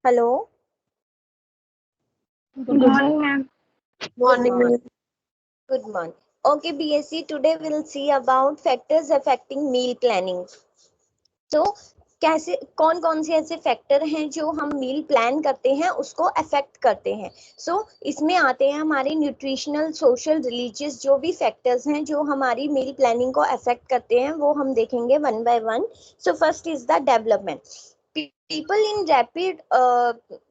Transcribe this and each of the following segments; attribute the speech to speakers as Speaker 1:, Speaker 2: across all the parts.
Speaker 1: Hello,
Speaker 2: Good morning, ma'am.
Speaker 1: morning. Good morning. Okay, BSc, today we'll see about factors affecting meal planning. तो कैसे कौन कौन से ऐसे फैक्टर हैं जो हम मील प्लान करते हैं उसको अफेक्ट करते हैं. इसमें आते हैं हमारे न्यूट्रिशनल, सोशल, रिलीजियस जो भी फैक्टर्स हैं जो हमारी मील प्लानिंग को अफेक्ट करते हैं वो हम देखेंगे one by one. First is the development. People in rapid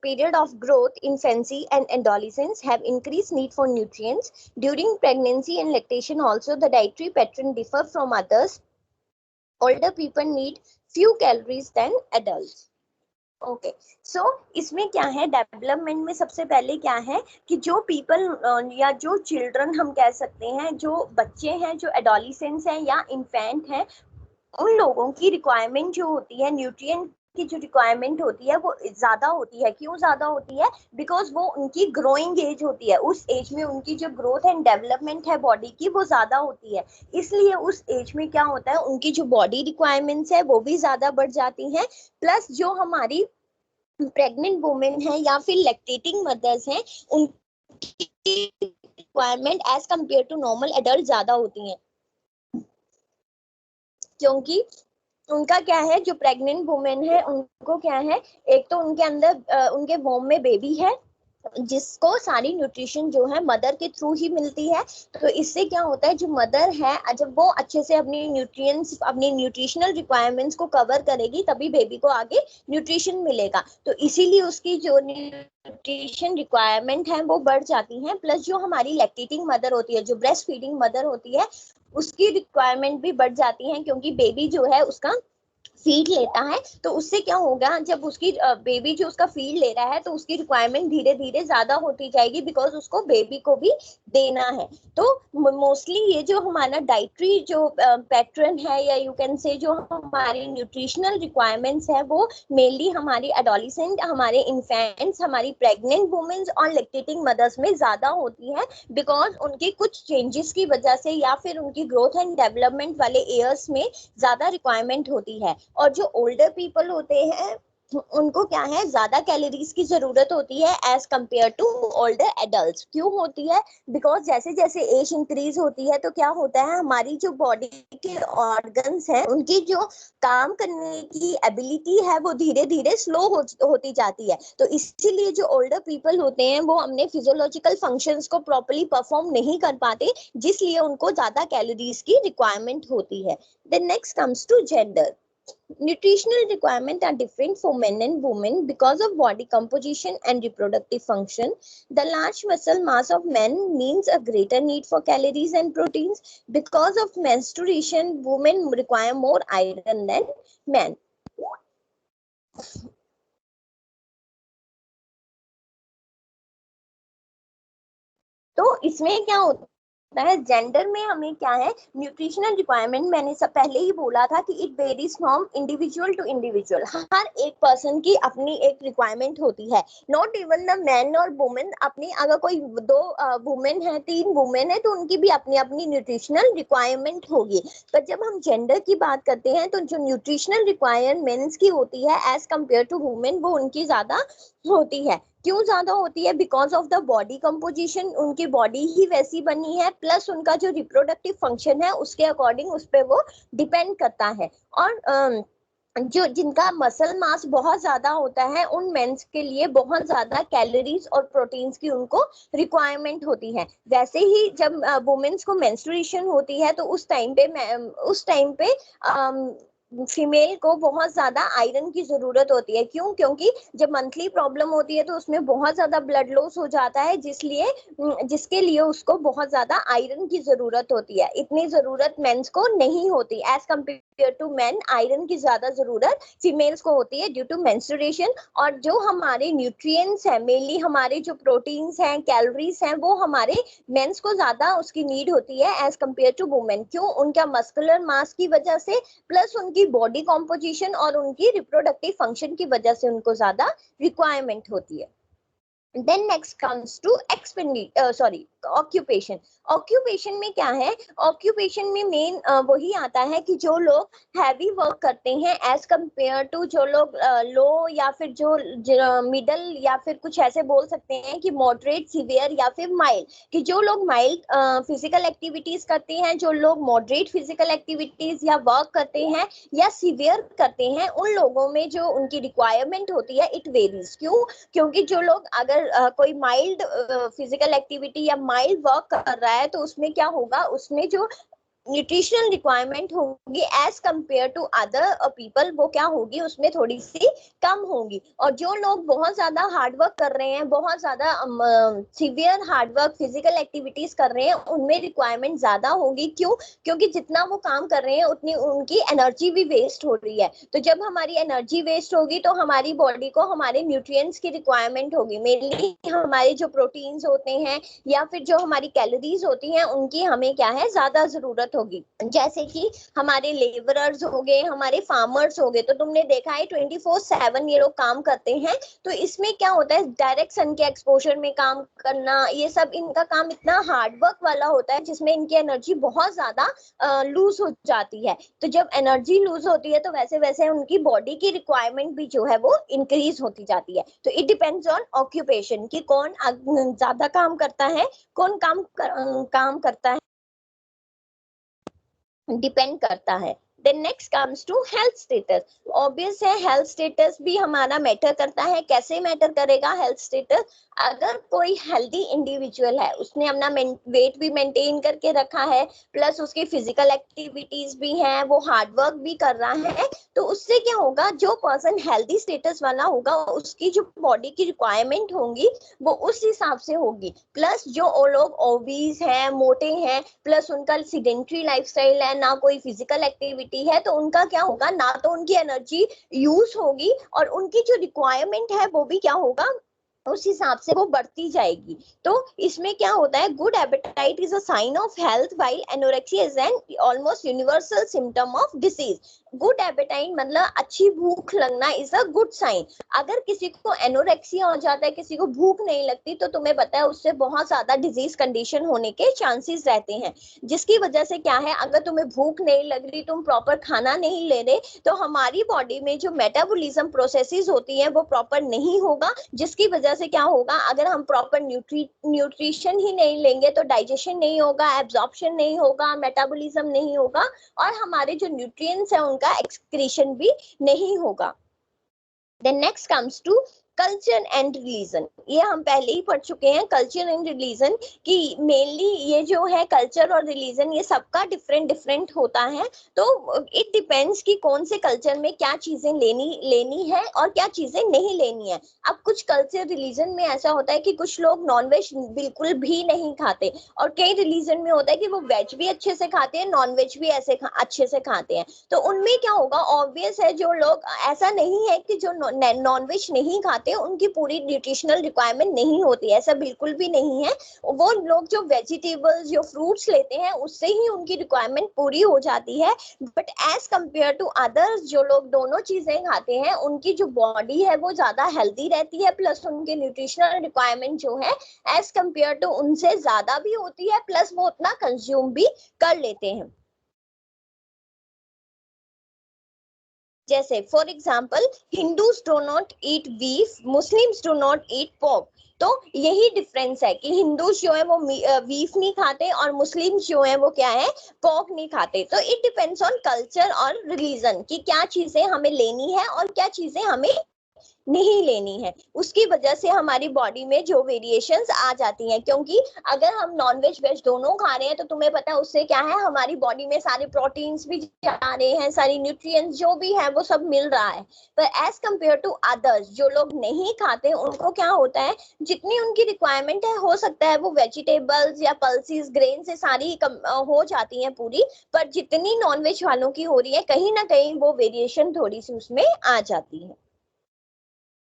Speaker 1: period of growth, infancy and adolescence have increased need for nutrients. During pregnancy and lactation also the dietary pattern differ from others. Older people need few calories than adults. Okay, इसमें क्या है, development में सबसे पहले क्या है कि जो पीपल या जो चिल्ड्रन हम कह सकते हैं, जो बच्चे हैं, जो एडोलिसेंस हैं या इन्फेंट हैं, उन लोगों की रिक्वायरमेंट जो होती है, न्यूट्रिएंट की जो रिक्वायरमेंट होती है वो ज्यादा होती है. क्यों ज्यादा होती है? बिकॉज वो उनकी ग्रोइंग एज होती है. उस एज में उनकी जो ग्रोथ एंड डेवलपमेंट है बॉडी की वो ज्यादा होती है. इसलिए उस एज में क्या होता है, उनकी जो बॉडी रिक्वायरमेंट्स है वो भी ज्यादा बढ़ जाती हैं. प्लस जो हमारी प्रेग्नेंट वुमेन है या फिर लैक्टेटिंग मदर्स हैं, उनकी requirement as compare to normal adult ज्यादा होती हैं. क्योंकि उनका क्या है, जो प्रेग्नेंट वुमेन है उनको क्या है, एक तो उनके अंदर उनके वोम में बेबी है जिसको सारी न्यूट्रिशन जो है मदर के थ्रू ही मिलती है. तो इससे क्या होता है, जो मदर है जब वो अच्छे से अपनी न्यूट्रिएंट्स, अपनी न्यूट्रिशनल रिक्वायरमेंट्स को कवर करेगी तभी बेबी को आगे न्यूट्रिशन मिलेगा. तो इसीलिए उसकी जो न्यूट्रिशन रिक्वायरमेंट है वो बढ़ जाती है. प्लस जो हमारी लैक्टेटिंग मदर होती है, जो ब्रेस्ट फीडिंग मदर होती है, उसकी रिक्वायरमेंट भी बढ़ जाती है. क्योंकि बेबी जो है उसका फीड लेता है, तो उससे क्या होगा, जब उसकी बेबी जो उसका फीड ले रहा है तो उसकी रिक्वायरमेंट धीरे धीरे ज्यादा होती जाएगी, बिकॉज उसको बेबी को भी देना है. तो मोस्टली ये जो हमारा डाइटरी जो पैटर्न है, या यू कैन से जो हमारी न्यूट्रिशनल रिक्वायरमेंट्स है, वो मेनली हमारी एडोलिसेंट, हमारे इन्फेंट्स, हमारी प्रेग्नेंट वुमेन्स और लैक्टेटिंग मदर्स में ज्यादा होती है. बिकॉज उनके कुछ चेंजेस की वजह से या फिर उनकी ग्रोथ एंड डेवलपमेंट वाले ईयर्स में ज्यादा रिक्वायरमेंट होती है. और जो ओल्डर पीपल होते हैं उनको क्या है, ज्यादा कैलोरीज की जरूरत होती है as compare to older adults. क्यों होती है? बिकॉज जैसे जैसे एज इंक्रीज होती है तो क्या होता है, हमारी जो बॉडी के ऑर्गन्स हैं उनकी जो काम करने की एबिलिटी है वो धीरे धीरे स्लो होती जाती है. तो इसीलिए जो ओल्डर पीपल होते हैं वो अपने फिजियोलॉजिकल फंक्शंस को प्रॉपर्ली परफॉर्म नहीं कर पाते, जिसलिए उनको ज्यादा कैलोरीज की रिक्वायरमेंट होती है. Then next comes to gender. Nutritional requirements are different for men and women because of body composition and reproductive function. The large muscle mass of men means a greater need for calories and proteins. Because of menstruation, women require more iron than men. तो इसमें क्या होता है, gender में हमें क्या है, nutritional requirement मैंने सब पहले ही बोला था कि it varies from individual to individual. हर एक पर्सन की अपनी एक रिक्वायरमेंट होती है. नॉट इवन द मैन और वुमेन अपनी, अगर कोई दो वुमेन है, 3 वुमेन है, तो उनकी भी अपनी अपनी न्यूट्रिशनल रिक्वायरमेंट होगी. पर जब हम जेंडर की बात करते हैं तो जो न्यूट्रिशनल रिक्वायरमेंट्स की होती है एज कम्पेयर टू वुमेन, वो उनकी ज्यादा होती है. क्यों ज्यादा होती है? Because of the body composition. उनकी बॉडी ही वैसी बनी है, प्लस उनका जो रिप्रोडक्टिव फंक्शन है उसके अकॉर्डिंग उस पर वो डिपेंड करता है. और जो जिनका मसल मास बहुत ज्यादा होता है उन मेंस के लिए बहुत ज्यादा कैलोरीज और प्रोटीन्स की उनको रिक्वायरमेंट होती है. वैसे ही जब वुमेन्स को मेंस्ट्रुएशन होती है तो उस टाइम पे फीमेल को बहुत ज्यादा आयरन की जरूरत होती है. क्यों? क्योंकि जब मंथली प्रॉब्लम होती है तो उसमें बहुत ज्यादा ब्लड लॉस हो जाता है, जिसके लिए उसको बहुत ज्यादा आयरन की जरूरत होती है. इतनी जरूरत मेंस को नहीं होती. As compare to men, iron की ज्यादा जरूरत फीमेल्स को होती है ड्यू टू मेंस्ट्रुएशन. और जो हमारे न्यूट्रिएंट्स हैं, मेनली हमारे जो प्रोटीन्स हैं, कैलोरीज हैं, वो हमारे मेंस को ज्यादा उसकी नीड होती है एज कंपेयर टू वुमेन. क्यों? उनका मस्कुलर मास की वजह से, प्लस उनकी बॉडी कॉम्पोजिशन और उनकी रिप्रोडक्टिव फंक्शन की वजह से उनको ज्यादा रिक्वायरमेंट होती है. Then next comes to occupation. Occupation में क्या है, ऑक्यूपेशन में मेन वही आता है कि जो लोग हैवी वर्क करते हैं एज कंपेयर टू जो लोग लो या फिर जो मिडल या फिर कुछ ऐसे बोल सकते हैं कि मॉडरेट, सीवियर या फिर माइल्ड, कि जो लोग माइल्ड फिजिकल एक्टिविटीज करते हैं, जो लोग मॉडरेट फिजिकल एक्टिविटीज या वर्क करते हैं या सीवियर करते हैं, उन लोगों में जो उनकी रिक्वायरमेंट होती है इट वेरीज। क्यों? क्योंकि जो लोग अगर कोई माइल्ड फिजिकल एक्टिविटी या माइल्ड वर्क कर रहा है तो उसमें क्या होगा, उसमें जो न्यूट्रिशनल रिक्वायरमेंट होगी as compare to other people, वो क्या होगी, उसमें थोड़ी सी कम होगी। और जो लोग बहुत ज्यादा हार्ड वर्क कर रहे हैं, बहुत ज्यादा severe hard work physical activities कर रहे हैं, उनमें रिक्वायरमेंट ज्यादा होगी। क्यों? क्योंकि जितना वो काम कर रहे हैं उतनी उनकी एनर्जी भी वेस्ट हो रही है। तो जब हमारी एनर्जी वेस्ट होगी तो हमारी बॉडी को हमारे न्यूट्रिएंट्स की रिक्वायरमेंट होगी, मेनली हमारे जो प्रोटीन्स होते हैं या फिर जो हमारी कैलोरीज होती हैं उनकी हमें क्या है, ज्यादा जरूरत होगी। जैसे कि हमारे लेबरर्स हो गए, हमारे फार्मर्स हो गए, तो तुमने देखा है 24/7 ये लोग काम करते हैं। तो इसमें क्या होता है, डायरेक्ट सन के एक्सपोजर में काम करना, ये सब इनका काम इतना हार्ड वर्क वाला होता है जिसमें इनकी एनर्जी बहुत ज्यादा लूज हो जाती है। तो जब एनर्जी लूज होती है तो वैसे वैसे उनकी बॉडी की रिक्वायरमेंट भी जो है वो इंक्रीज होती जाती है। तो इट डिपेंड्स ऑन ऑक्यूपेशन कि कौन ज्यादा काम करता है, कौन काम करता है, डिपेंड करता है। Then next comes to health status. Obvious है हेल्थ स्टेटस भी हमारा मैटर करता है। कैसे मैटर करेगा हेल्थ स्टेटस? अगर कोई हेल्दी इंडिविजुअल है, उसने अपना वेट भी मेंटेन करके रखा है, प्लस उसकी फिजिकल एक्टिविटीज भी हैं, वो हार्ड वर्क भी कर रहा है, तो उससे क्या होगा, जो पर्सन हेल्दी स्टेटस वाला होगा उसकी जो बॉडी की रिक्वायरमेंट होंगी वो उस हिसाब से होगी। प्लस जो लोग ओबीज हैं, मोटे हैं, प्लस उनका सिडेंट्री लाइफस्टाइल है, ना कोई फिजिकल एक्टिविटी है, तो उनका क्या होगा, ना तो उनकी एनर्जी यूज होगी और उनकी जो रिक्वायरमेंट है वो भी क्या होगा, उस हिसाब से वो बढ़ती जाएगी। तो इसमें क्या होता है, good appetite is a sign of health while anorexia is an almost universal symptom of disease. Good appetite मतलब अच्छी भूख लगना इज अ गुड साइन। अगर किसी को एनोरेक्सिया हो जाता है, किसी को भूख नहीं लगती, तो तुम्हें पता है उससे बहुत ज्यादा डिजीज कंडीशन होने के चांसेस रहते हैं। जिसकी वजह से क्या है, अगर तुम्हें भूख नहीं लग रही, तुम प्रॉपर खाना नहीं ले रहे, तो हमारी बॉडी में जो मेटाबॉलिज्म प्रोसेसेस होती है वो प्रॉपर नहीं होगा। जिसकी वजह से क्या होगा, अगर हम प्रॉपर न्यूट्रिशन ही नहीं लेंगे तो डाइजेशन नहीं होगा, एब्जॉर्प्शन नहीं होगा, मेटाबॉलिज्म नहीं होगा और हमारे जो न्यूट्रिएंट्स है उनका एक्सक्रीशन भी नहीं होगा। Then next comes to culture and religion. ये हम पहले ही पढ़ चुके हैं, कल्चर एंड रिलीजन, कि मेनली ये जो है कल्चर और रिलीजन ये सबका डिफरेंट डिफरेंट होता है। तो इट डिपेंड्स कि कौन से कल्चर में क्या चीजें लेनी है और क्या चीजें नहीं लेनी है। अब कुछ कल्चर रिलीजन में ऐसा होता है कि कुछ लोग नॉनवेज बिल्कुल भी नहीं खाते, और कई रिलीजन में होता है कि वो वेज भी अच्छे से खाते हैं, नॉन वेज भी अच्छे से खाते हैं। तो उनमें क्या होगा, ऑब्वियस है जो लोग, ऐसा नहीं है कि जो नॉन वेज नहीं खाते उनकी पूरी न्यूट्रिशनल रिक्वायरमेंट नहीं होती, ऐसा बिल्कुल भी नहीं है। वो लोग जो वेजिटेबल्स, जो फ्रूट्स लेते हैं उससे ही उनकी रिक्वायरमेंट पूरी हो जाती है। But as compare to others जो लोग दोनों चीजें खाते हैं, उनकी जो बॉडी है वो ज्यादा हेल्दी रहती है, प्लस उनकी न्यूट्रिशनल रिक्वायरमेंट जो है एज कंपेयर टू उनसे ज्यादा भी होती है, प्लस वो उतना कंज्यूम भी कर लेते हैं। जैसे for example, Hindus do not eat beef, Muslims do not eat pork. तो यही डिफरेंस है कि हिंदूज जो है वो बीफ नहीं खाते और मुस्लिम्स जो है वो क्या है, पोर्क नहीं खाते। तो इट डिपेंड्स ऑन कल्चर और रिलीजन कि क्या चीजें हमें लेनी है और क्या चीजें हमें नहीं लेनी है। उसकी वजह से हमारी बॉडी में जो वेरिएशंस आ जाती हैं, क्योंकि अगर हम नॉन वेज वेज दोनों खा रहे हैं तो तुम्हें पता है उससे क्या है, हमारी बॉडी में सारे प्रोटीन्स भी जा रहे हैं, सारी न्यूट्रिएंट्स जो भी है वो सब मिल रहा है। पर एज कंपेयर टू अदर्स जो लोग नहीं खाते, उनको क्या होता है, जितनी उनकी रिक्वायरमेंट है हो सकता है वो वेजिटेबल्स या पल्सेस ग्रेन से सारी हो जाती हैं पूरी, पर जितनी नॉन वेज वालों की हो रही है कहीं ना कहीं वो वेरिएशन थोड़ी सी उसमें आ जाती है।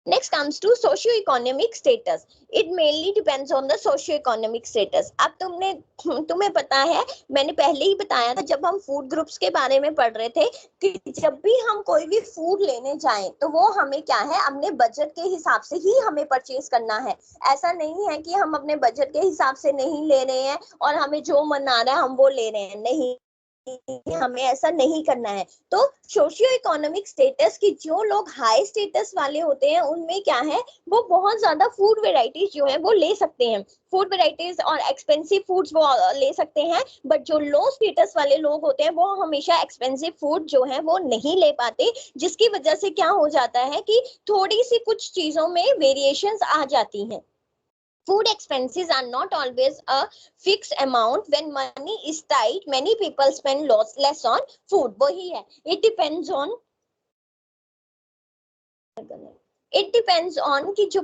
Speaker 1: Next comes to socio-economic status. It mainly depends on the socio-economic status. अब तुम्हें पता है, मैंने पहले ही बताया था जब हम फूड ग्रुप्स के बारे में पढ़ रहे थे कि जब भी हम कोई भी फूड लेने जाएं तो वो हमें क्या है, अपने बजट के हिसाब से ही हमें परचेज करना है। ऐसा नहीं है कि हम अपने बजट के हिसाब से नहीं ले रहे हैं और हमें जो मन आ रहा है हम वो ले रहे हैं, नहीं, हमें ऐसा नहीं करना है। तो सोशियो इकोनॉमिक स्टेटस की जो लोग हाई स्टेटस वाले होते हैं उनमें क्या है, वो बहुत ज्यादा फूड वेराइटीज जो है वो ले सकते हैं, फूड वेराइटीज और एक्सपेंसिव फूड्स वो ले सकते हैं। बट जो लो स्टेटस वाले लोग होते हैं वो हमेशा एक्सपेंसिव फूड जो है वो नहीं ले पाते, जिसकी वजह से क्या हो जाता है कि थोड़ी सी कुछ चीजों में वेरिएशंस आ जाती हैं। Food expenses are not always a fixed amount. When money is tight, many people spend less on food. वही है, it depends on कि जो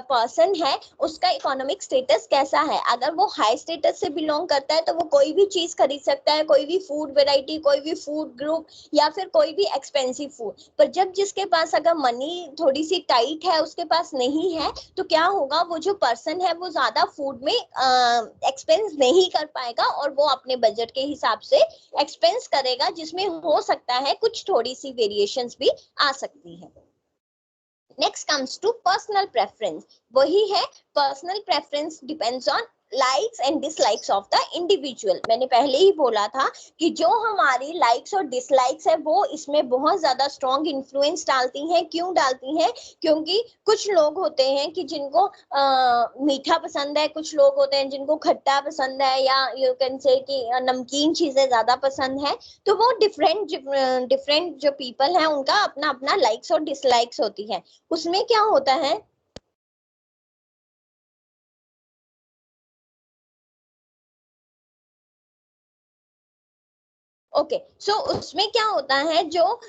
Speaker 1: पर्सन है उसका इकोनॉमिक स्टेटस कैसा है। अगर वो हाई स्टेटस से बिलोंग करता है तो वो कोई भी चीज खरीद सकता है, कोई भी फूड वेराइटी, कोई भी फूड ग्रुप या फिर कोई भी एक्सपेंसिव फूड। पर जब जिसके पास अगर मनी थोड़ी सी टाइट है, उसके पास नहीं है, तो क्या होगा, वो जो पर्सन है वो ज्यादा फूड में एक्सपेंस नहीं कर पाएगा और वो अपने बजट के हिसाब से एक्सपेंस करेगा, जिसमें हो सकता है कुछ थोड़ी सी वेरिएशंस भी आ सकती है। Next comes to personal preference. वही है, personal preference depends on likes and dislikes of the individual. मैंने पहले ही बोला था कि जो हमारी लाइक्स और डिसलाइक्स है वो इसमें बहुत ज्यादा स्ट्रॉन्ग इन्फ्लुएंस डालती हैं। क्यों डालती हैं? क्योंकि कुछ लोग होते हैं कि जिनको मीठा पसंद है, कुछ लोग होते हैं जिनको खट्टा पसंद है, या यू कैन से कि नमकीन चीजें ज्यादा पसंद है। तो वो डिफरेंट जो पीपल हैं उनका अपना अपना लाइक्स और डिसलाइक्स होती है। उसमें क्या होता है, ओके सो उसमें क्या होता है, जो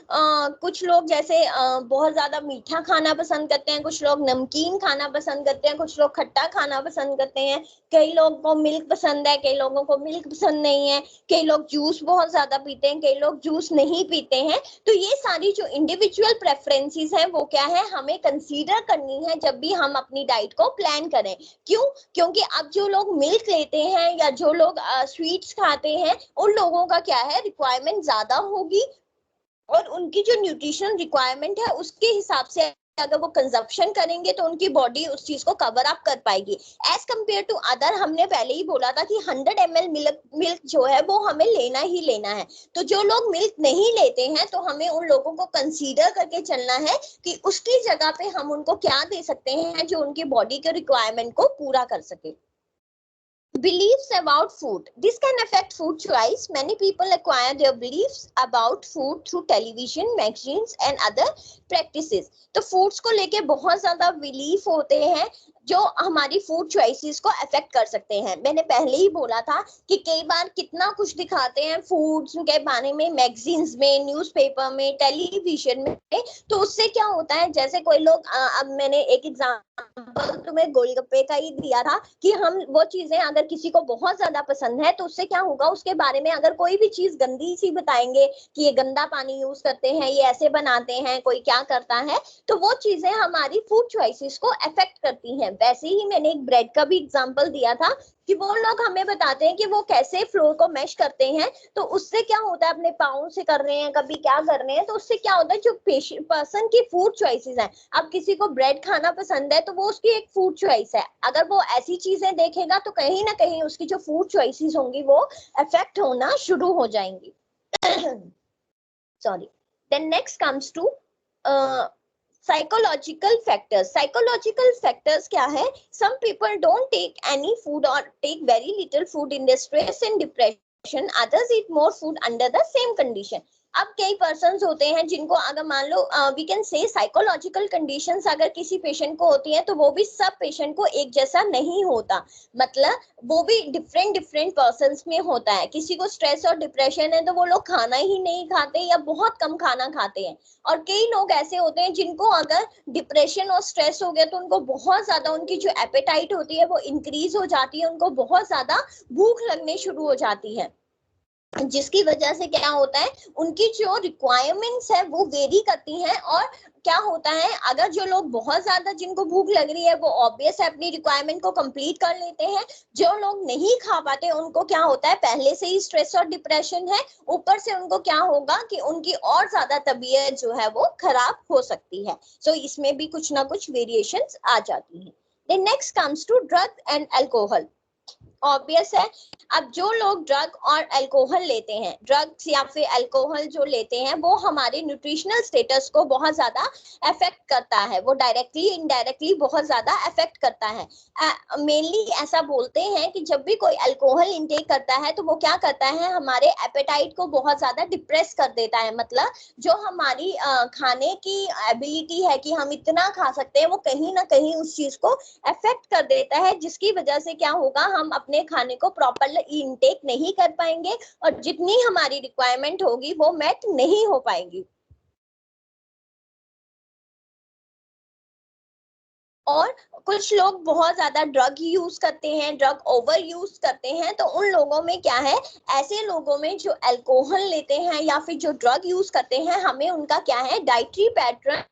Speaker 1: कुछ लोग जैसे बहुत ज्यादा मीठा खाना पसंद करते हैं, कुछ लोग नमकीन खाना पसंद करते हैं, कुछ लोग खट्टा खाना पसंद करते हैं, कई लोगों को मिल्क पसंद है, कई लोगों को मिल्क पसंद नहीं है, कई लोग जूस बहुत ज्यादा पीते हैं, कई लोग जूस नहीं पीते हैं। तो ये सारी जो इंडिविजुअल प्रेफरेंसेस हैं वो क्या है, हमें कंसीडर करनी है जब भी हम अपनी डाइट को प्लान करें। क्यों? क्योंकि अब जो लोग मिल्क लेते हैं या जो लोग स्वीट्स खाते हैं, उन लोगों का क्या है, रिक्वायरमेंट ज्यादा होगी और उनकी जो न्यूट्रिशन रिक्वायरमेंट है उसके हिसाब से अगर वो कंजप्शन करेंगे तो उनकी बॉडी उस चीज को कवर अप कर पाएगी एज कम्पेयर टू अदर। हमने पहले ही बोला था कि 100 ml मिल्क जो है वो हमें लेना ही लेना है। तो जो लोग मिल्क नहीं लेते हैं तो हमें उन लोगों को कंसीडर करके चलना है कि उसकी जगह पे हम उनको क्या दे सकते हैं जो उनकी बॉडी के रिक्वायरमेंट को पूरा कर सके। Beliefs about food. This can affect food choice. Many people acquire their beliefs about food through television, magazines and other practices. तो फूड्स को लेके बहुत ज्यादा बिलीफ होते हैं जो हमारी फूड चॉइसेस को अफेक्ट कर सकते हैं। मैंने पहले ही बोला था कि कई बार कितना कुछ दिखाते हैं फूड्स के बारे में, मैगजीन्स में, न्यूज़पेपर में, टेलीविजन में। तो उससे क्या होता है, जैसे कोई लोग अब मैंने एक एग्जांपल तुम्हें गोलगप्पे का ही दिया था कि हम वो चीजें अगर किसी को बहुत ज्यादा पसंद है तो उससे क्या होगा, उसके बारे में अगर कोई भी चीज गंदी सी बताएंगे कि ये गंदा पानी यूज करते हैं, ये ऐसे बनाते हैं, कोई क्या करता है, तो वो चीजें हमारी फूड चॉइसेस को अफेक्ट करती हैं। वैसे ही मैंने एक ब्रेड का भी एग्जांपल दिया था कि वो लोग हमें बताते हैं कि वो कैसे फ्लोर को मैश करते हैं। तो उससे क्या होता है, अपने पाँव से कर रहे हैं, कभी क्या कर रहे हैं, तो उससे क्या होता है, जो पर्सन की फूड चॉइसेस है, अब किसी को ब्रेड खाना पसंद है तो वो उसकी एक फूड चॉइस है। अगर वो ऐसी चीजें देखेगा तो कहीं ना कहीं उसकी जो फूड चॉइसेस होंगी वो अफेक्ट होना शुरू हो जाएंगी। Sorry. Then next comes to psychological factors. Psychological factors क्या है? Some people don't take any food or take very little food in the stress and depression, others eat more food under the same condition. अब कई persons होते हैं जिनको अगर मान लो we can say psychological conditions अगर किसी पेशेंट को होती है तो वो भी सब पेशेंट को एक जैसा नहीं होता, मतलब वो भी डिफरेंट डिफरेंट पर्संस में होता है। किसी को स्ट्रेस और डिप्रेशन है तो वो लोग खाना ही नहीं खाते या बहुत कम खाना खाते हैं, और कई लोग ऐसे होते हैं जिनको अगर डिप्रेशन और स्ट्रेस हो गया तो उनको बहुत ज्यादा उनकी जो एपेटाइट होती है वो इंक्रीज हो जाती है, उनको बहुत ज्यादा भूख लगने शुरू हो जाती है, जिसकी वजह से क्या होता है, उनकी जो रिक्वायरमेंट्स है वो वेरी करती हैं और क्या होता है, अगर जो लोग बहुत ज्यादा जिनको भूख लग रही है वो ऑब्वियस है अपनी रिक्वायरमेंट को कंप्लीट कर लेते हैं, जो लोग नहीं खा पाते उनको क्या होता है, पहले से ही स्ट्रेस और डिप्रेशन है, ऊपर से उनको क्या होगा कि उनकी और ज्यादा तबीयत जो है वो खराब हो सकती है। सो इसमें भी कुछ ना कुछ वेरिएशंस आ जाती हैं। Then next comes to drug and alcohol. Obvious है, अब जो लोग ड्रग और अल्कोहल लेते हैं, ड्रग्स या फिर अल्कोहल जो लेते हैं वो हमारे न्यूट्रिशनल स्टेटस को बहुत ज्यादा अफेक्ट करता है, वो डायरेक्टली इनडायरेक्टली बहुत ज्यादा अफेक्ट करता है। मेनली ऐसा बोलते हैं कि जब भी कोई अल्कोहल इंटेक करता है तो वो क्या करता है, हमारे एपेटाइट को बहुत ज्यादा डिप्रेस कर देता है, मतलब जो हमारी खाने की एबिलिटी है कि हम इतना खा सकते हैं वो कहीं ना कहीं उस चीज को अफेक्ट कर देता है, जिसकी वजह से क्या होगा, हम अपने खाने को प्रॉपरली इनटेक नहीं कर पाएंगे और जितनी हमारी रिक्वायरमेंट होगी वो मेट नहीं हो पाएंगी। और कुछ लोग बहुत ज्यादा ड्रग यूज करते हैं, ड्रग ओवर यूज करते हैं, तो उन लोगों में क्या है, ऐसे लोगों में जो अल्कोहल लेते हैं या फिर जो ड्रग यूज करते हैं, हमें उनका क्या है, dietary pattern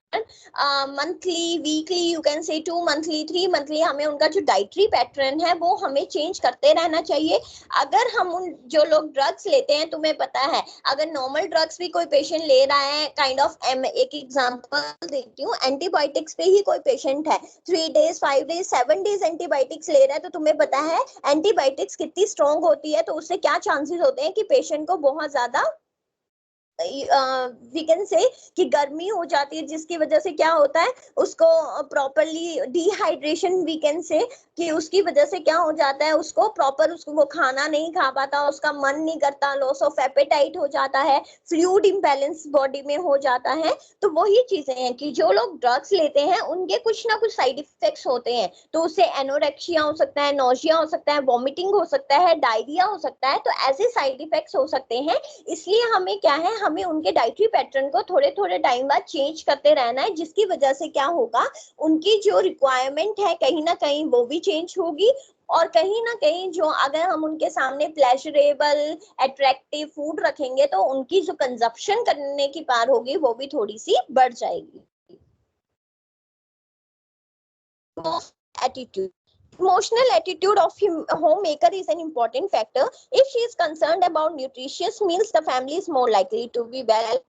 Speaker 1: monthly, weekly, you can say 2 monthly, 3 monthly, हमें उनका जो डाइटरी पैटर्न है वो हमें चेंज करते रहना चाहिए। अगर हम उन जो लोग ड्रग्स लेते हैं, तुम्हें पता है अगर नॉर्मल ड्रग्स भी कोई पेशेंट ले रहा है, काइंड ऑफ एक एग्जांपल देती हूँ, एंटीबायोटिक्स पे ही कोई पेशेंट है, 3 डेज, 5 डेज, 7 डेज एंटीबायोटिक्स ले रहा है, तो तुम्हें पता है एंटीबायोटिक्स कितनी स्ट्रॉन्ग होती है, तो उससे क्या चांसेस होते हैं कि पेशेंट को बहुत ज्यादा वी कैन से कि गर्मी हो जाती है, जिसकी वजह से क्या होता है, उसको प्रॉपरली डिहाइड्रेशन वी कैन से कि उसकी वजह से क्या हो जाता है, उसको प्रॉपर उसको वो खाना नहीं खा पाता, उसका मन नहीं करता, लॉस ऑफ एपेटाइट हो जाता है, फ्लूइड इम्बैलेंस बॉडी में हो जाता है। तो वही चीजें हैं कि जो लोग ड्रग्स लेते हैं उनके कुछ ना कुछ साइड इफेक्ट्स होते हैं, तो उससे एनोरेक्सिया हो सकता है, नोशिया हो सकता है, वॉमिटिंग हो सकता है, डायरिया हो सकता है, तो ऐसे साइड इफेक्ट्स हो सकते हैं। इसलिए हमें क्या है, हमें उनके डाइटरी पैटर्न को थोड़े थोड़े टाइम बाद चेंज करते रहना है, जिसकी वजह से क्या होगा, उनकी जो रिक्वायरमेंट है कहीं ना कहीं वो भी चेंज होगी, और कहीं ना कहीं जो अगर हम उनके सामने प्लेजरेबल अट्रैक्टिव फूड रखेंगे तो उनकी जो कंजप्शन करने की पार होगी वो भी थोड़ी सी बढ़ जाएगी। Attitude. Emotional attitude of homemaker is an important factor. If she is concerned about nutritious meals, the family is more likely to be well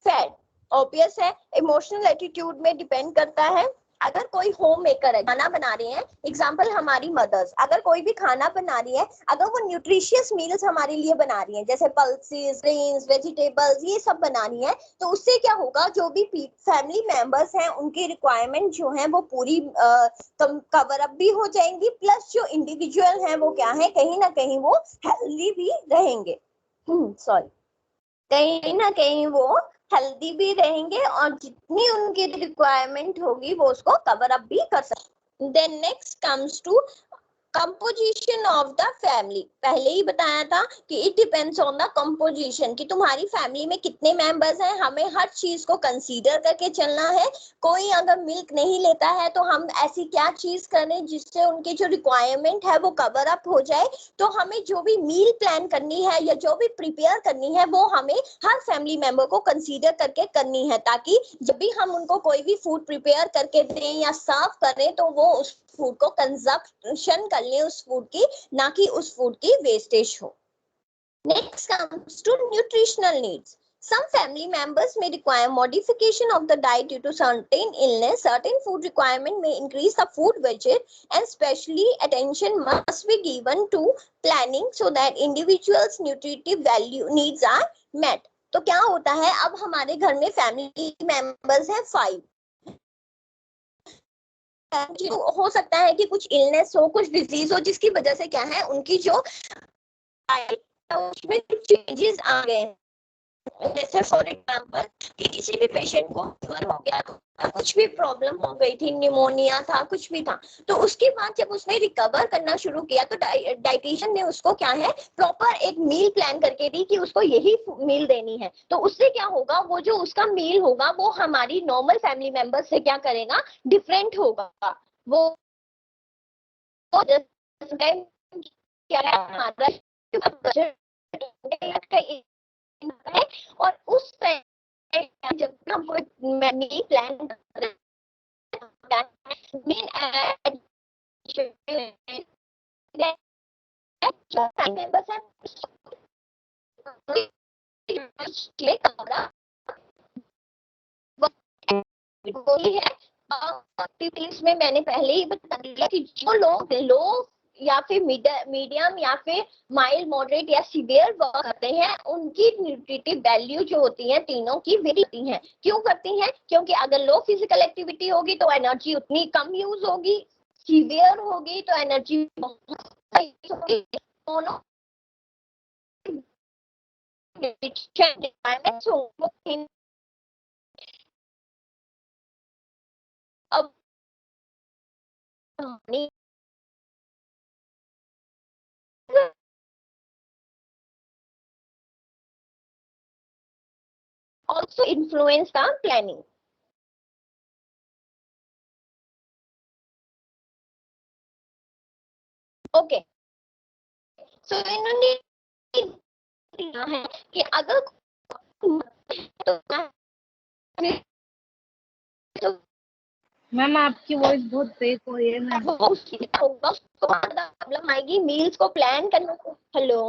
Speaker 1: fed. Obvious है, इमोशनल एटीट्यूड में डिपेंड करता है। अगर कोई होम मेकर है, खाना बना रहे हैं, एग्जाम्पल हमारी मदर्स, अगर कोई भी खाना बना रही है, अगर वो न्यूट्रिशियस मील्स हमारे लिए बना रही है, जैसे पल्सेस, ग्रेन्स, वेजिटेबल्स, ये सब बना रही है, तो उससे क्या होगा, जो भी फैमिली मेंबर्स हैं उनकी रिक्वायरमेंट जो है वो पूरी कवर अप भी हो जाएंगी, प्लस जो इंडिविजुअल है वो क्या है, कहीं ना कहीं वो हेल्दी भी रहेंगे, सॉरी, कहीं ना कहीं वो हेल्दी भी रहेंगे और जितनी उनकी रिक्वायरमेंट होगी वो उसको कवर अप भी कर सकते। Then next comes to composition of the family. पहले ही बताया था कि it depends on the composition, कि तुम्हारी फैमिली में कितने मेंबर्स हैं, हमें हर चीज को कंसीडर करके चलना है। कोई अगर मिल्क नहीं लेता है तो हम ऐसी क्या चीज करें जिससे उनकी जो रिक्वायरमेंट है वो कवर अप हो जाए। तो हमें जो भी मील प्लान करनी है या जो भी प्रिपेयर करनी है वो हमें हर फैमिली मेंबर को कंसीडर करके करनी है, ताकि जब भी हम उनको कोई भी फूड प्रिपेयर करके दें या सर्व करें तो वो उस फूड को कंजप्शन कर ले, उस फूड की, ना कि उस फूड की वेस्टेज हो। Next comes to nutritional needs. Some family members may require modification of the diet due to certain illness. Certain food requirement may increase the food budget, and specially attention must be given to planning so that individuals' nutritive value needs are met. तो क्या होता है, अब हमारे घर में family members हैं 5, हो सकता है कि कुछ इलनेस हो, कुछ डिजीज हो, जिसकी वजह से क्या है, उनकी जो उसमें चेंजेस आ गए हैं। जैसे फॉर एग्जांपल कि किसी भी पेशेंट को फीवर हो गया, तो कुछ भी प्रॉब्लम हो गई थी, निमोनिया था, कुछ भी था, तो उसके बाद जब उसने रिकवर करना शुरू किया तो डाइटिशियन ने उसको क्या है, प्रॉपर एक मील प्लान करके दी कि उसको यही मील देनी है। तो उससे क्या होगा, वो जो उसका मील होगा वो हमारी नॉर्मल फैमिली मेंबर से क्या करेगा, डिफरेंट होगा। वो क्या है, हमारा बजट है और उस जब हम कोई मील प्लान कर रहे हैं, मेंबर्स वही है। एक्टिविटीज में मैंने पहले ही बता दिया कि जो लोग लो या फिर मीडियम या फिर माइल्ड मॉडरेट या सीवियर वर्क करते हैं, उनकी न्यूट्रिटिव वैल्यू जो होती है तीनों की वेरी होती है। क्यों करती हैं? क्योंकि अगर लो फिजिकल एक्टिविटी होगी तो एनर्जी उतनी कम यूज होगी, सीवियर होगी तो एनर्जी दोनों अब also influence the planning. Okay, so इन्होंने दिया है कि अगर तो
Speaker 2: मैम आपकी वॉइस बहुत ब्रेक हो रही है मैम।
Speaker 1: प्रॉब्लम आएगी मील्स को प्लान करने को। हेलो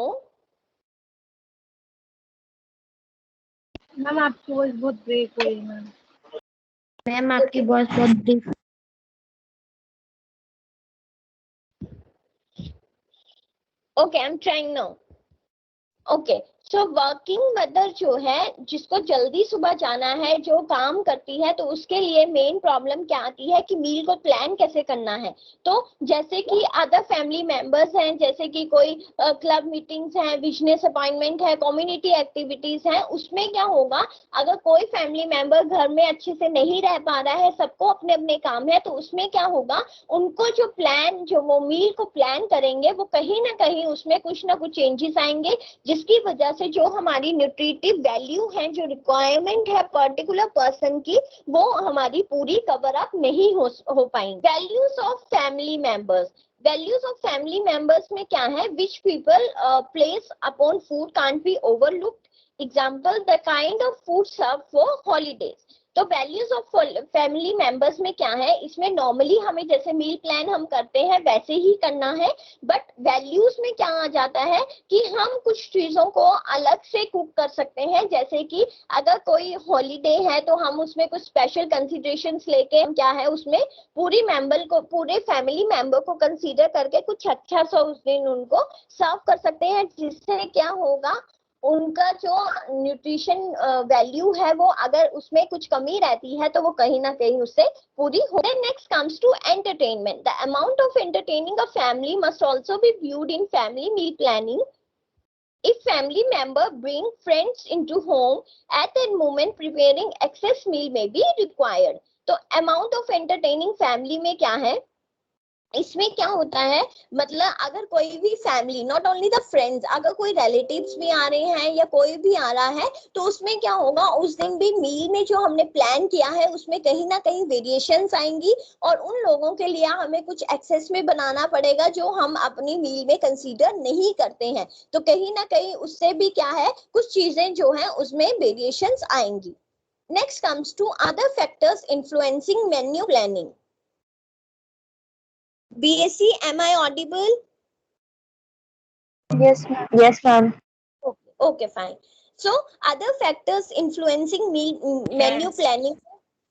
Speaker 2: मैम आपकी वॉइस बहुत ब्रेक हो रही है मैम।
Speaker 3: मैम आपकी वॉइस बहुत break.
Speaker 1: Okay, I am trying now. Okay, so working mother जो है, जिसको जल्दी सुबह जाना है, जो काम करती है, तो उसके लिए मेन प्रॉब्लम क्या आती है कि मील को प्लान कैसे करना है। तो जैसे कि अदर फैमिली मेंबर्स हैं, जैसे कि कोई क्लब मीटिंग्स हैं, बिजनेस अपॉइंटमेंट है, कम्युनिटी एक्टिविटीज हैं, उसमें क्या होगा, अगर कोई फैमिली मेंबर घर में अच्छे से नहीं रह पा रहा है, सबको अपने अपने काम है, तो उसमें क्या होगा, उनको जो प्लान, जो वो मील को प्लान करेंगे, वो कहीं ना कहीं उसमें कुछ ना कुछ चेंजेस आएंगे, जिसकी वजह से जो हमारी न्यूट्रिटिव वैल्यू है, जो रिक्वायरमेंट है पर्टिकुलर पर्सन की, वो हमारी पूरी कवर अप नहीं हो पाएंगी। Values of family members, values of family members में क्या है, which people place upon food can't be overlooked. Example, the kind of food serve for holidays. तो वैल्यूज ऑफ फैमिली मेंबर्स में क्या है, इसमें नॉर्मली हमें जैसे मील प्लान हम करते हैं वैसे ही करना है, बट वैल्यूज में क्या आ जाता है कि हम कुछ चीजों को अलग से कुक कर सकते हैं। जैसे कि अगर कोई हॉलीडे है तो हम उसमें कुछ स्पेशल कंसिडरेशंस लेके हम क्या है, उसमें पूरी मेंबर को, पूरे फैमिली मेंबर को कंसीडर करके कुछ अच्छा सा उस दिन उनको सर्व कर सकते हैं, जिससे क्या होगा, उनका जो न्यूट्रिशन वैल्यू है, वो अगर उसमें कुछ कमी रहती है तो वो कहीं ना कहीं उससे पूरी हो। Next comes to entertainment. The amount of entertaining a family must also be viewed in family meal planning. If family member bring friends into home, at that moment preparing excess meal may be required. तो amount of entertaining family में क्या है, इसमें क्या होता है, मतलब अगर कोई भी family, not only the friends, अगर कोई रिलेटिव्स भी आ रहे हैं या कोई भी आ रहा है, तो उसमें क्या होगा, उस दिन भी मील में जो हमने प्लान किया है उसमें कहीं ना कहीं वेरिएशंस आएंगी, और उन लोगों के लिए हमें कुछ एक्सेस में बनाना पड़ेगा जो हम अपनी मील में कंसीडर नहीं करते हैं। तो कहीं ना कहीं उससे भी क्या है, कुछ चीजें जो है उसमें वेरिएशंस आएंगी। Next comes to other factors influencing menu planning. BSc, am I audible?
Speaker 3: Yes, ma'am. Yes, ma'am.
Speaker 1: Okay, fine. So, other factors influencing menu planning.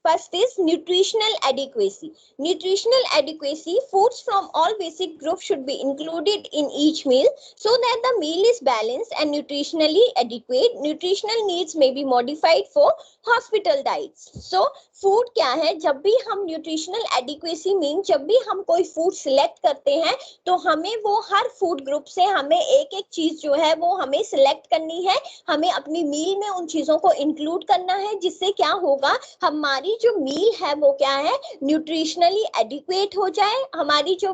Speaker 1: First is nutritional adequacy. Nutritional adequacy, foods from all basic groups should be included in each meal so that the meal is balanced and nutritionally adequate. Nutritional needs may be modified for hospital diets. So, food क्या है, जब भी हम nutritional adequacy mean, जब भी हम कोई food select करते हैं, तो हमें वो हर फूड ग्रुप से हमें एक एक चीज जो है वो हमें सिलेक्ट करनी है, हमें अपनी मील में उन चीजों को इंक्लूड करना है, जिससे क्या होगा, हमारी हमारी जो मील है वो क्या है, न्यूट्रिशनली एडिक्वेट हो जाए, हमारी जो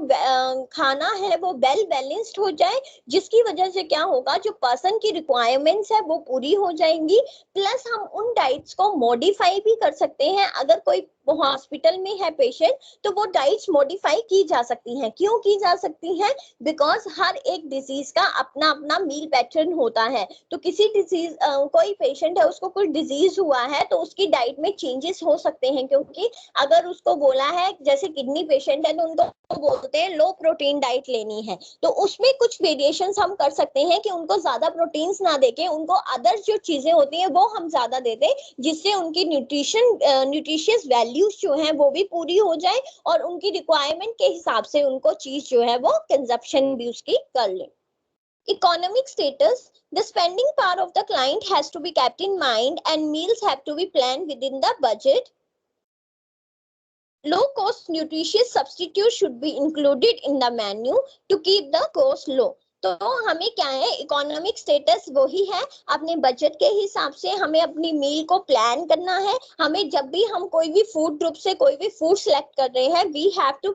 Speaker 1: खाना है वो वेल बैलेंस्ड हो जाए, जिसकी वजह से क्या होगा, जो पर्सन की रिक्वायरमेंट्स है वो पूरी हो जाएंगी। प्लस हम उन डाइट्स को मॉडिफाई भी कर सकते हैं। अगर कोई हॉस्पिटल में है पेशेंट, तो वो डाइट्स मॉडिफाई की जा सकती हैं। क्यों की जा सकती हैं? बिकॉज हर एक डिजीज का अपना अपना मील पैटर्न होता है। तो किसी डिजीज, कोई पेशेंट है उसको कोई डिजीज हुआ है तो उसकी डाइट में चेंजेस हो सकते हैं, क्योंकि अगर उसको बोला है, जैसे किडनी पेशेंट है तो उनको बोलते हैं लो प्रोटीन डाइट लेनी है, तो उसमें कुछ वेरिएशंस हम कर सकते हैं कि उनको ज्यादा प्रोटीन्स ना देके उनको अदर जो चीजें होती हैं वो हम ज्यादा दे दें, जिससे उनकी न्यूट्रिशियस वैल्यूज जो है वो भी पूरी हो जाए और उनकी रिक्वायरमेंट के हिसाब से उनको चीज जो है वो कंजप्शन भी उसकी कर ले। Economic status, the spending power of the client has to be kept in mind and meals have to be planned within the budget. Low cost nutritious substitutes should be included in the menu to keep the cost low. तो हमें क्या है, economic status वही है, अपने budget के हिसाब से हमें अपनी मील को प्लान करना है। हमें जब भी हम कोई भी फूड ग्रुप से कोई भी फूड सिलेक्ट कर रहे हैं, we have to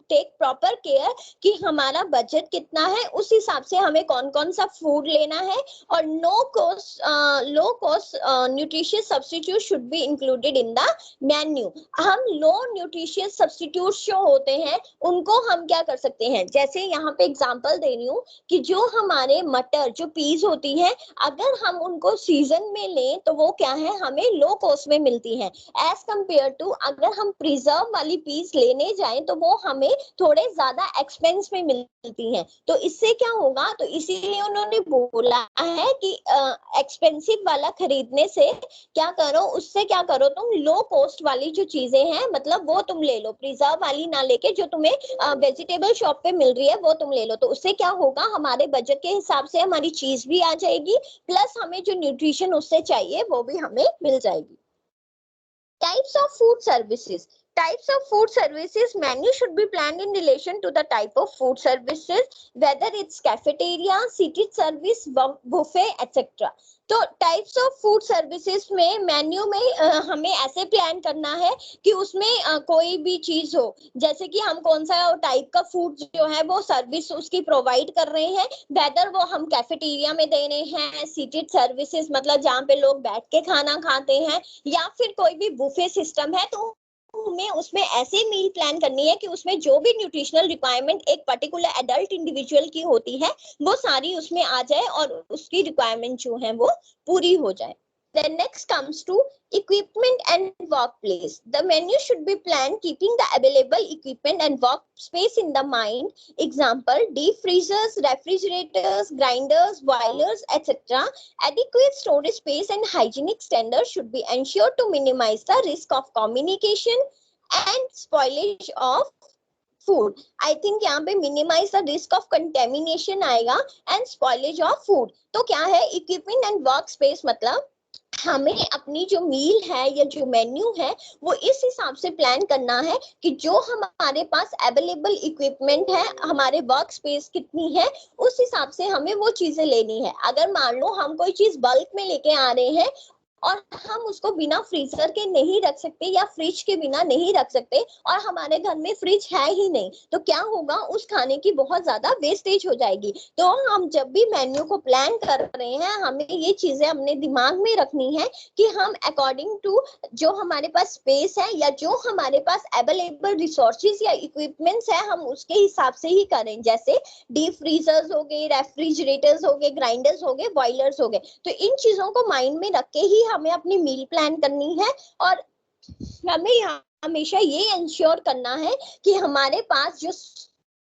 Speaker 1: take proper care कि हमारा बजट कितना है, उस हिसाब से हमें कौन कौन सा फूड लेना है। और low cost nutritious substitute should be included in the menu. हम लो न्यूट्रिशियस सब्स्टिट्यूट्स जो होते हैं उनको हम क्या कर सकते हैं, जैसे यहाँ पे एग्जांपल दे रही हूँ कि जो हमारे मटर, जो पीस होती है, अगर हम उनको सीजन में लें तो वो क्या है, हमें लो कॉस्ट में मिलती है, एज कंपेयर टू अगर हम प्रिजर्व वाली पीस लेने जाएं तो वो हमें थोड़े ज्यादा एक्सपेंस में मिलती हैं। तो इससे क्या होगा, तो इसीलिए उन्होंने बोला है कि एक्सपेंसिव वाला खरीदने से क्या करो, उससे क्या करो, तुम लो कॉस्ट वाली जो चीजें हैं मतलब वो तुम ले लो, प्रिजर्व वाली ना लेके जो तुम्हें वेजिटेबल शॉप पे मिल रही है वो तुम ले लो। तो उससे क्या होगा, हमारे बजट के हिसाब से हमारी चीज भी आ जाएगी, प्लस हमें जो न्यूट्रिशन उससे चाहिए वो भी हमें मिल जाएगी। Types of food services. Types of food services menu should be planned in relation to the type of food services, whether it's cafeteria, seated service, buffet, etc. तो टाइप्स ऑफ फूड सर्विसेज में menu में हमें ऐसे plan करना है कि उसमें कोई भी चीज हो, जैसे कि हम कौन सा टाइप का फूड जो है वो सर्विस उसकी प्रोवाइड कर रहे हैं, वेदर वो हम कैफेटेरिया में दे रहे हैं, सीटेड सर्विसेज मतलब जहाँ पे लोग बैठ के खाना खाते हैं, या फिर कोई भी बुफे सिस्टम है, तो हमें उसमें ऐसे मील प्लान करनी है कि उसमें जो भी न्यूट्रिशनल रिक्वायरमेंट एक पर्टिकुलर एडल्ट इंडिविजुअल की होती है वो सारी उसमें आ जाए और उसकी रिक्वायरमेंट जो है वो पूरी हो जाए। Then next comes to equipment and workplace. The menu should be planned keeping the available equipment and workspace in the mind. Example, deep freezers, refrigerators, grinders, boilers, etc. Adequate storage space and hygienic standards should be ensured to minimize the risk of communication and spoilage of food. I think यहाँ पे minimize the risk of contamination आएगा and spoilage of food. तो क्या है, equipment and work space मतलब हमें अपनी जो मील है या जो मेन्यू है वो इस हिसाब से प्लान करना है कि जो हमारे पास अवेलेबल इक्विपमेंट है, हमारे वर्क स्पेस कितनी है, उस हिसाब से हमें वो चीजें लेनी है। अगर मान लो हम कोई चीज बल्क में लेके आ रहे हैं और हम उसको बिना फ्रीजर के नहीं रख सकते या फ्रिज के बिना नहीं रख सकते और हमारे घर में फ्रिज है ही नहीं, तो क्या होगा, उस खाने की बहुत ज्यादा वेस्टेज हो जाएगी। तो हम जब भी मेन्यू को प्लान कर रहे हैं हमें ये चीजें अपने दिमाग में रखनी है कि हम अकॉर्डिंग टू जो हमारे पास स्पेस है या जो हमारे पास अवेलेबल रिसोर्सेज या इक्विपमेंट्स है हम उसके हिसाब से ही करें। जैसे डीप फ्रीजर्स हो गए, रेफ्रिजरेटर्स हो गए, ग्राइंडर्स हो गए, बॉयलर्स हो गए, तो इन चीजों को माइंड में रख के ही हमें अपनी मील प्लान करनी है। और हमें यहाँ हमेशा ये इंश्योर करना है कि हमारे पास जो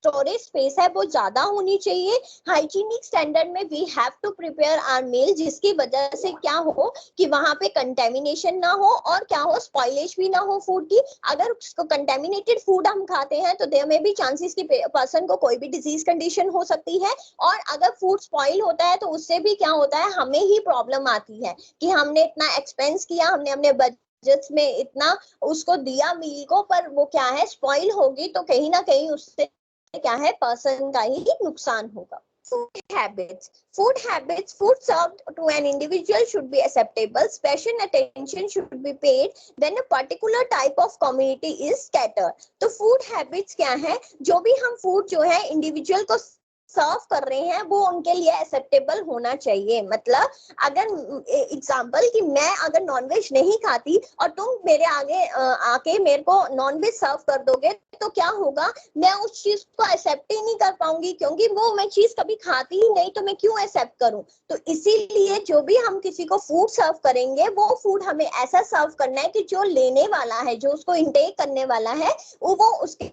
Speaker 1: स्टोरेज स्पेस है वो ज्यादा होनी चाहिए। हाइजीनिक स्टैंडर्ड में we have to prepare our meal, जिसकी वजह से क्या हो कि वहां पे कंटेमिनेशन ना हो और क्या हो, स्पॉइलेज भी ना हो फूड की। अगर कंटेमिनेटेड फूड हम खाते हैं तो देयर में भी चांसेस कि पर्सन को कोई भी डिजीज कंडीशन हो सकती है, और अगर फूड स्पॉइल होता है तो उससे भी क्या होता है, हमें ही प्रॉब्लम आती है कि हमने इतना एक्सपेंस किया, हमने अपने बजट में इतना उसको दिया मील को, पर वो क्या है स्पॉइल होगी तो कहीं ना कहीं उससे क्या है पर्सन का ही नुकसान होगा। Food habits. Food habits. Food served to an individual should be acceptable. Special attention should be paid when a particular type of community is scattered. तो food habits क्या है? जो भी हम food जो है individual को सर्व कर रहे हैं वो उनके लिए एक्सेप्टेबल होना चाहिए. मतलब अगर एग्जांपल कि मैं अगर नॉनवेज नहीं खाती और तुम मेरे आगे आके मेरे को नॉनवेज सर्व कर दोगे तो क्या होगा, मैं उस चीज को एक्सेप्ट ही नहीं कर पाऊंगी क्योंकि वो मैं चीज कभी खाती ही नहीं, तो मैं क्यों एक्सेप्ट करूं. तो इसीलिए जो भी हम किसी को फूड सर्व करेंगे वो फूड हमें ऐसा सर्व करना है कि जो लेने वाला है, जो उसको इंटेक करने वाला है, वो उसके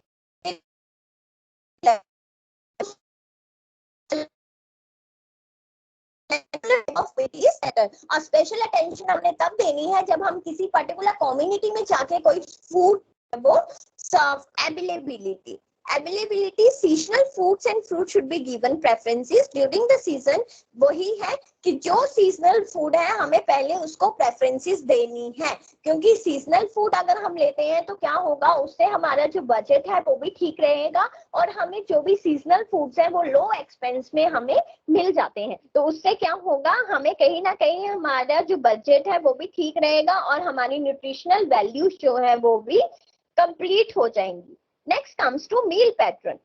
Speaker 1: और स्पेशल अटेंशन हमने तब देनी है जब हम किसी पर्टिकुलर कम्युनिटी में जाके कोई फूड वो serve. Availability seasonal foods and fruit should be given preferences during the season. वही है कि जो सीजनल फूड है हमें पहले उसको प्रेफरेंसेस देनी है, क्योंकि सीजनल फूड अगर हम लेते हैं तो क्या होगा, उससे हमारा जो बजट है वो भी ठीक रहेगा और हमें जो भी सीजनल फूड्स है वो लो एक्सपेंस में हमें मिल जाते हैं. तो उससे क्या होगा, हमें कहीं ना कहीं हमारा जो बजट है वो भी ठीक रहेगा और हमारी न्यूट्रिशनल वैल्यूज जो है वो भी कंप्लीट हो जाएंगी. Next comes to meal pattern.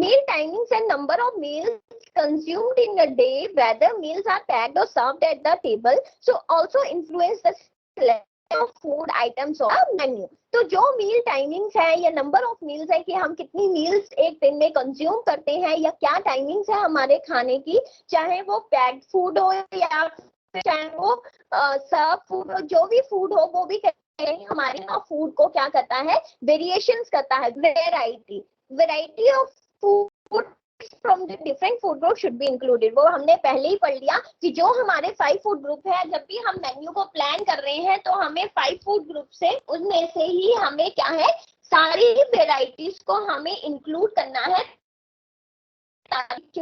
Speaker 1: Meal timings and number of meals consumed in a day, whether meals are packed or served at the table, so also influence the selection of food items on the menu. तो जो मील timings है या number of meals है कि हम कितनी meals एक दिन में कंज्यूम करते हैं या क्या टाइमिंग्स है हमारे खाने की, चाहे वो पैक्ड फूड हो या चाहे वो सर्व फूड हो, जो भी फूड हो वो भी हमारे फूड को क्या करता है, वेरिएशंस करता है. Variety of food from different food group should be included. वो हमने पहले ही पढ़ लिया कि जो हमारे 5 फूड ग्रुप है, जब भी हम मेन्यू को प्लान कर रहे हैं तो हमें 5 फूड ग्रुप से उनमें से ही हमें क्या है, सारी वेराइटीज को हमें इंक्लूड करना है ताकि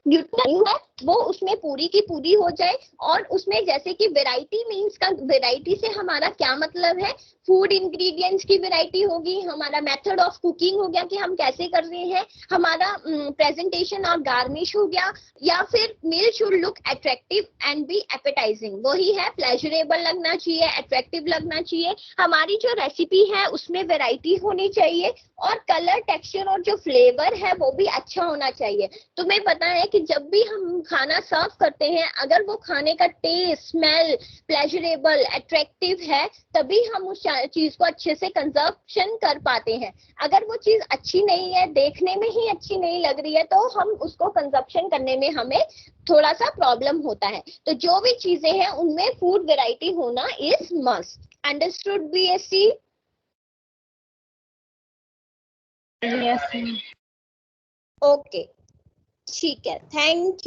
Speaker 1: न्यूट्रिशन है वो उसमें पूरी की पूरी हो जाए. और उसमें जैसे कि वैरायटी मींस का, वैरायटी से हमारा क्या मतलब है, फूड इंग्रेडिएंट्स की वैरायटी होगी, हमारा मेथड ऑफ कुकिंग हो गया कि हम कैसे कर रहे हैं, हमारा प्रेजेंटेशन और गार्निश हो गया, या फिर meal should look attractive and be appetizing. वही है, प्लेजरेबल लगना चाहिए, अट्रैक्टिव लगना चाहिए. हमारी जो रेसिपी है उसमें वैरायटी होनी चाहिए और कलर, टेक्सचर और जो फ्लेवर है वो भी अच्छा होना चाहिए. तुम्हें पता है कि जब भी हम खाना सर्व करते हैं, अगर वो खाने का टेस्ट, स्मेल प्लेजरेबल, अट्रैक्टिव है, तभी हम उस चीज को अच्छे से कंजप्शन कर पाते हैं. अगर वो चीज अच्छी नहीं है, देखने में ही अच्छी नहीं लग रही है, तो हम उसको कंजप्शन करने में हमें थोड़ा सा प्रॉब्लम होता है. तो जो भी चीजें हैं उनमें फूड वेराइटी होना is must. Understood BSc?
Speaker 2: Yes.
Speaker 1: Okay, ठीक है, थैंक